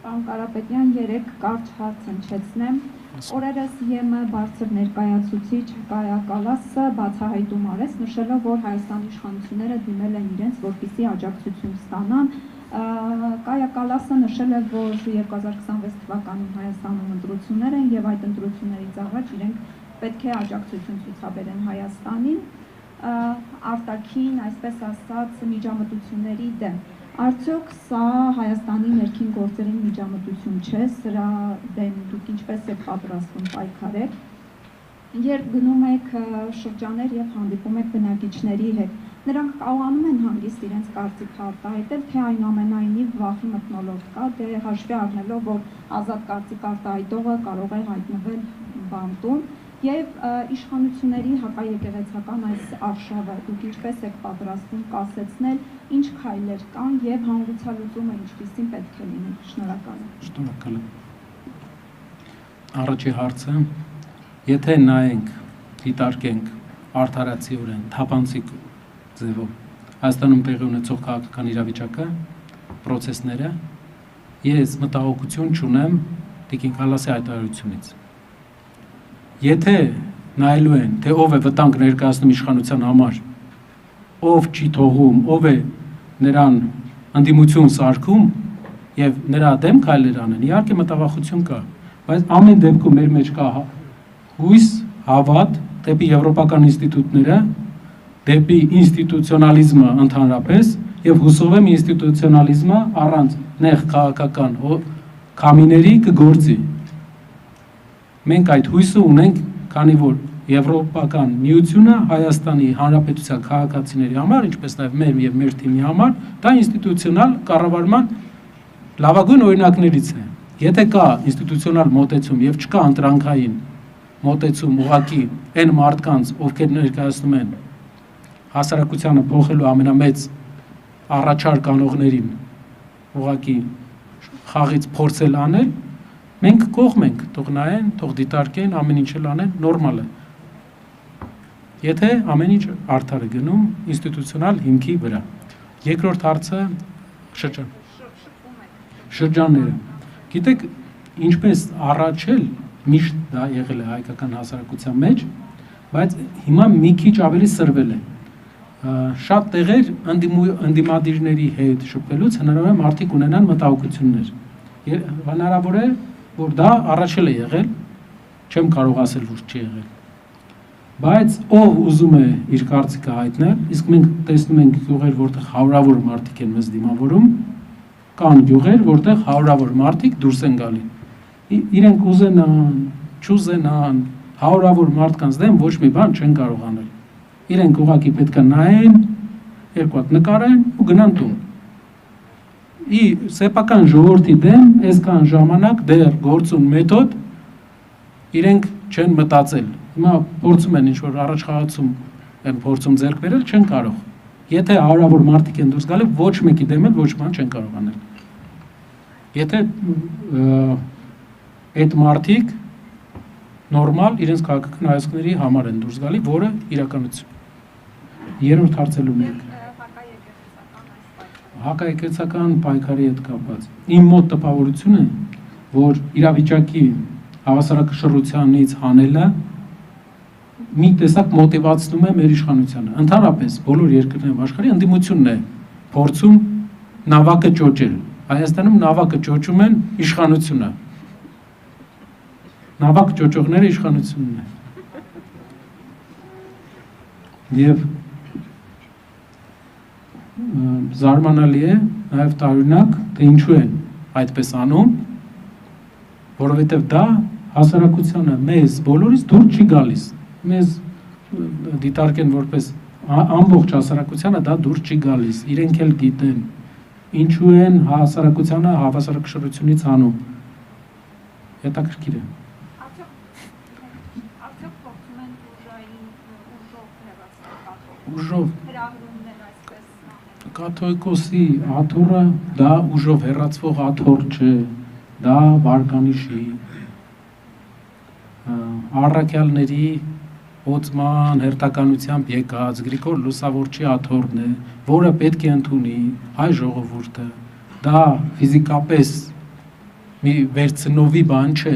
Պարոն Կարապետյան, 3 կարճ հարց հնչեցնեմ։ Օրերս ԵՄ բարձր ներկայացուցիչ Կայա Կալասը բացահայտում արեց, նշելով, որ Հայաստանի իշխանությունները դիմել են իրենց, որպեսզի աջակցություն ստանան։ Կայա Կալասը նշել է, որ 2026 թվականին Հայաստանում ընտրություններ են եւ այդ ընտրություններից առաջ իրենք պետք է աջակցություն ցուցաբերեն Հայաստանին, արտաքին, այսպես ասած, միջամտությունների դեմ։ Արդյոք սա Հայաստանի ներքին գործերի միջամտություն չէ, սրա դեմ դուք ինչպես եք պատրաստվում պայքարել։ Երբ գնում եք շրջաներ եւ հանդիպում եք բնակիչների հետ, նրանք կարողանում են հանգիստ իրենց կարծիքը արտահայտել, թե այնուամենայնիվ վախի մթնոլորտ կա, դե հաշվի առնելով, որ ազատ կարծիք արտահայտողը կարող է հայտնվել բանտում, եւ իշխանությունների հակաեկեղեցական այս արշավը դուք ինչպես եք պատրաստվում կասեցնել, ինչ քայլեր կան եւ հանգուցալուծումը ինչպիսին պետք է լինի։ Շնորհակալ եմ։ Շնորհակալ եմ։ Առաջի հարցը, եթե նայենք, դիտարկենք արդարացիորեն, թափանցիկ ձևով Հայաստանում տեղի ունեցող քաղաքական իրավիճակը, պրոցեսները, ես մտահոգություն չունեմ Տիկին Կալասի հայտարարությունից։ Եթե նայելու են, թե ով է վտանգ ներկայացնում իշխանության համար, ով չի թողում, ով է նրան ընդդիմություն սարքում եւ նրա դեմ քայլեր անեն, իհարկե մտավախություն կա, բայց ամեն դեպքում մեր մեջ կա հույս, հավատ դեպի եվրոպական ինստիտուտները, դեպի ինստիտուցիոնալիզմը ընդհանրապես եւ հուսով եմ ինստիտուցիոնալիզմը առանց նեղ քաղաքական քամիների կգործի։ Մենք այդ հույսը ունենք, քանի որ Եվրոպական միությունը Հայաստանի Հանրապետության քաղաքացիների համար, ինչպես նաև մեր եւ մեր թիմի համար, դա ինստիտուցիոնալ կառավարման լավագույն օրինակներից է։ Եթե կա ինստիտուցիոնալ մոտեցում եւ չկա ընտրանքային մոտեցում ուղղակի այն մարդկանց, ովքեր ներկայացնում են հասարակությանը փոխելու ամենամեծ առաջարկ անողներին, ուղղակի խաղից փորձել անել, մենք կողմ ենք, թող նայեն, թող դիտարկեն, ամեն ինչ էլ անեն, նորմալ է։ Եթե ամեն ինչ արդար է գնում ինստիտուցիոնալ հիմքի վրա։ Երկրորդ հարցը շրջանները։ Գիտեք, ինչպես առաջ էլ միշտ դա եղել է հայկական հասարակության մեջ, բայց հիմա մի քիչ ավելի սրվել է։ Շատ տեղեր ընդդիմադիրների հետ շփվելուց հնարավոր է մարդիկ ունենան մտահոգություններ։ Հնարավոր է, որ դա առաջ էլ է եղել, չեմ կարող ասել, որ չի եղել։ Բայց ով ուզում է իր կարծիքը հայտնել, իսկ մենք տեսնում ենք գյուղեր, որտեղ հարյուրավոր մարդիկ են մեզ դիմավորում, կան գյուղեր, որտեղ հարյուրավոր մարդիկ դուրս են գալի։ Իրենք ուզենան, չուզենան, հարյուրավոր մարդկանց դեմ ոչ մի բան չեն կարող անել։ Իրենք ուղղակի պետք է նայեն, երկու հատ նկարեն ու գնան տուն։ Սեփական ժողովրդի դեմ այսքան ժամանակ դեռ գործուն մեթոդ իրենք չեն մտածել։ Հիմա փորձում են ինչ-որ առաջխաղացում են փորձում ձեռք բերել, չեն կարող։ Եթե հարյուրավոր մարդիկ են դուրս գալի, ոչ մեկի դեմ էլ ոչ բան չեն կարող անել։ Եթե այդ մարդիկ նորմալ իրենց քաղաքական հայացքների համար են դուրս գալի, որը իրականություն։ Երրորդ հարցելու մենք հակաեկեղեցական պայքարի հետ կապված։ Իմ մոտ տպավորություն է, որ իրավիճակի հավասարակշռությանից հանելը մի տեսակ մոտիվացնում է մեր իշխանությանը։ Ընդհանրապես բոլոր երկրներում աշխարհի ընդդիմությունն է փորձում նավակը ճոճել։ Հայաստանում նավակը ճոճում են իշխանությունը։ Նավակ ճոճողները իշխանությունն է։ Եվ զարմանալի է նաև տարօրինակ, թե ինչու են այդպես անում, որովհետև դա հասարակությանը մեզ բոլորից դուր չի գալիս։ Մեզ դիտարկեն որպես ամբողջ հասարակությանը դա դուր չի գալիս։ Իրենք էլ գիտեն ինչու են հասարակությանը հավասարակշռությունից անում։ Հետաքրքիր է։ Արդյոք փոխում են ուժով հեռացնել ուժով հրավիրումներ այսպես կաթողիկոսի աթոռը դա ուժով հեռացվող աթոռ չէ, դա վարկանիշի առաքյալների օծման հերթականությամբ եկած Գրիգոր Լուսավորչի աթոռն է, որը պետք է ընդունի հայ ժողովուրդը, դա ֆիզիկապես մի վերցնովի բան չէ,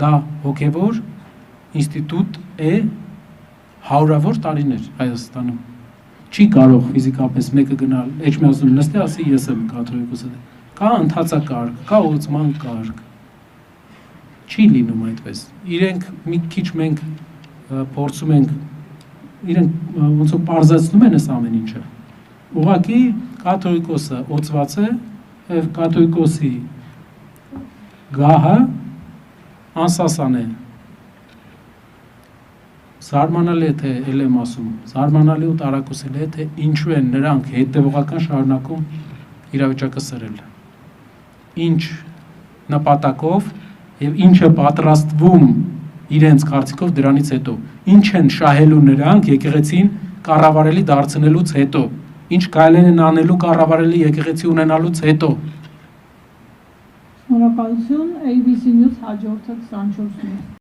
դա հոգևոր ինստիտուտ է հարյուրավոր տարիներ Հայաստանում։ Չի կարող ֆիզիկապես մեկը գնալ Էջմիածնում նստի, ասի ես եմ կաթողիկոսը։ Կա ընթացակարգ, կա ուսման կարգ։ Չի լինում այդպես։ Իրենք մի քիչ մենք փորձում ենք, իրենք ոնց որ պարզեցնում են այս ամեն ինչը։ Ուղղակի կաթողիկոսը օծված է, եւ կաթողիկոսի գահը անսասան է։ Զարմանալի է, թե ել եմ ասում, զարմանալի ու տարակուսելի է, թե ինչու են նրանք հետևողական շարունակում իրավիճակը սրել։ Ինչ նպատակով եւ ինչը պատրաստվում իրենց կարծիքով դրանից հետո, ինչ են շահելու նրանք եկեղեցին կառավարելի դարձնելուց հետո, ինչ կարելի են անելու կառավարելի եկեղեցի ունենալուց հետո։ Շնորհակալություն, ABC News հաջորդը 24-ն։